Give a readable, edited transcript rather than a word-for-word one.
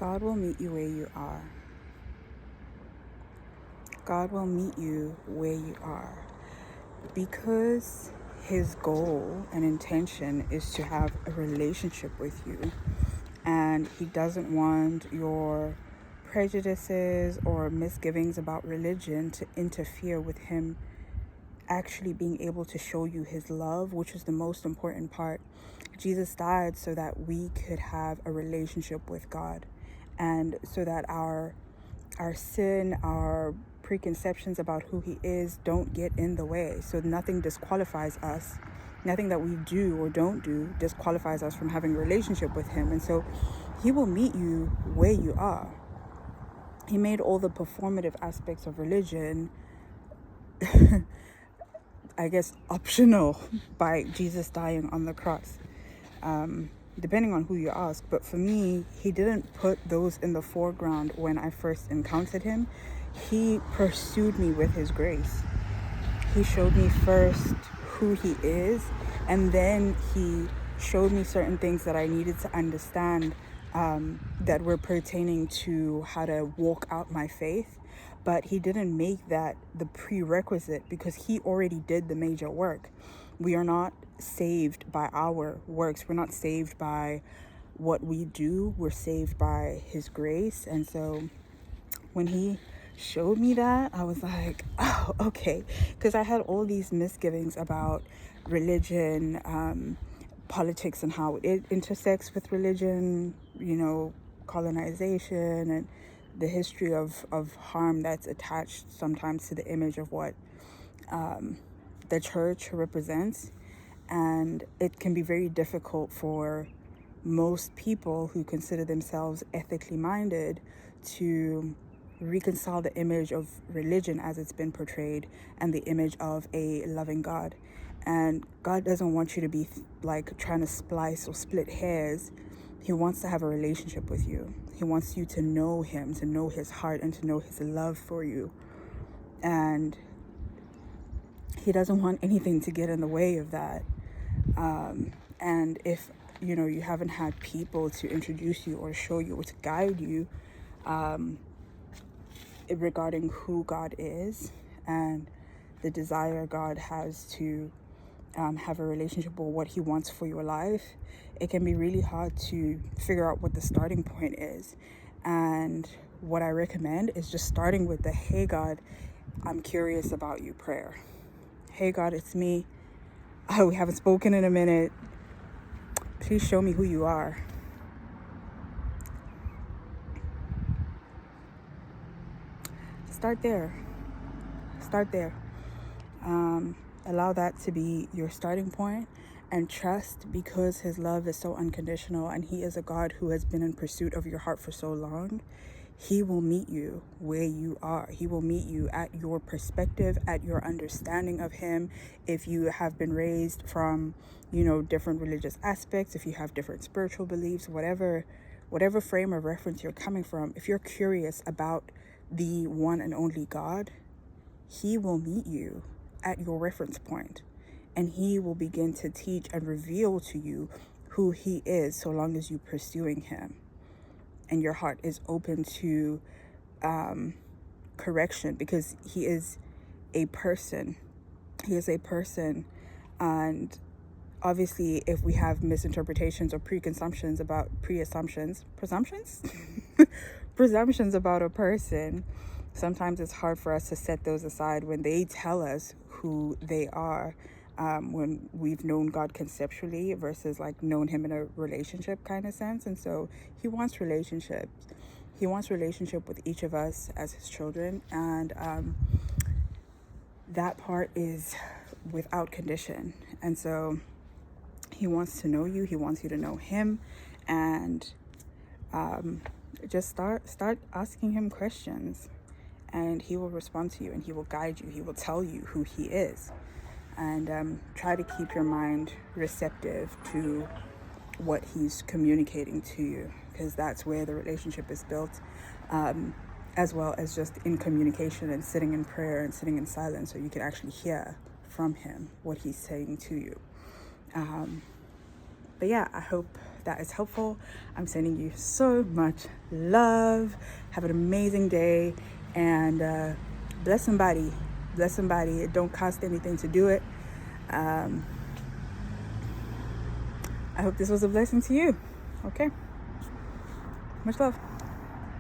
God will meet you where you are. God will meet you where you are. Because his goal and intention is to have a relationship with you. And he doesn't want your prejudices or misgivings about religion to interfere with him actually being able to show you his love, which is the most important part. Jesus died so that we could have a relationship with God, and so that our sin, our preconceptions about who he is don't get in the way. So nothing disqualifies us. Nothing that we do or don't do disqualifies us from having a relationship with him. And so he will meet you where you are. He made all the performative aspects of religion I guess optional by Jesus dying on the cross, depending on who you ask. But for me, he didn't put those in the foreground when I first encountered him. He pursued me with his grace. He showed me first who he is, and then he showed me certain things that I needed to understand, that were pertaining to how to walk out my faith. But he didn't make that the prerequisite, because he already did the major work. We are not saved by our works. We're not saved by what we do. We're saved by his grace. And so when he showed me that, I was like, oh, okay. Because I had all these misgivings about religion, politics, and how it intersects with religion, colonization, and the history of harm that's attached sometimes to the image of what the church represents. And it can be very difficult for most people who consider themselves ethically minded to reconcile the image of religion as it's been portrayed and the image of a loving God. And God doesn't want you to be like trying to splice or split hairs. He wants to have a relationship with you. He wants you to know him, to know his heart, and to know his love for you. And he doesn't want anything to get in the way of that. And if you haven't had people to introduce you or show you or to guide you regarding who God is and the desire God has to have a relationship or what he wants for your life, it can be really hard to figure out what the starting point is. And what I recommend is just starting with the "Hey God, I'm curious about you" prayer. Hey God, it's me. We haven't spoken in a minute. Please show me who you are. Start there. Allow that to be your starting point, and trust, because his love is so unconditional and he is a God who has been in pursuit of your heart for so long. He will meet you where you are. He will meet you at your perspective, at your understanding of him. If you have been raised from, different religious aspects, if you have different spiritual beliefs, whatever frame of reference you're coming from, if you're curious about the one and only God, he will meet you at your reference point, and he will begin to teach and reveal to you who he is, so long as you're pursuing him and your heart is open to correction, because he is a person. And obviously, if we have misinterpretations or presumptions about a person, sometimes it's hard for us to set those aside when they tell us who they are, when we've known God conceptually versus like known him in a relationship kind of sense. And so he wants relationships. He wants relationship with each of us as his children. And that part is without condition. And so he wants to know you. He wants you to know him. And just start asking him questions, and he will respond to you, and he will guide you. He will tell you who he is. And try to keep your mind receptive to what he's communicating to you, because that's where the relationship is built, as well as just in communication and sitting in prayer and sitting in silence, so you can actually hear from him what he's saying to you. But yeah, I hope if that is helpful. I'm sending you so much love. Have an amazing day, and bless somebody. Bless somebody. It don't cost anything to do it. I hope this was a blessing to you. Okay. Much love.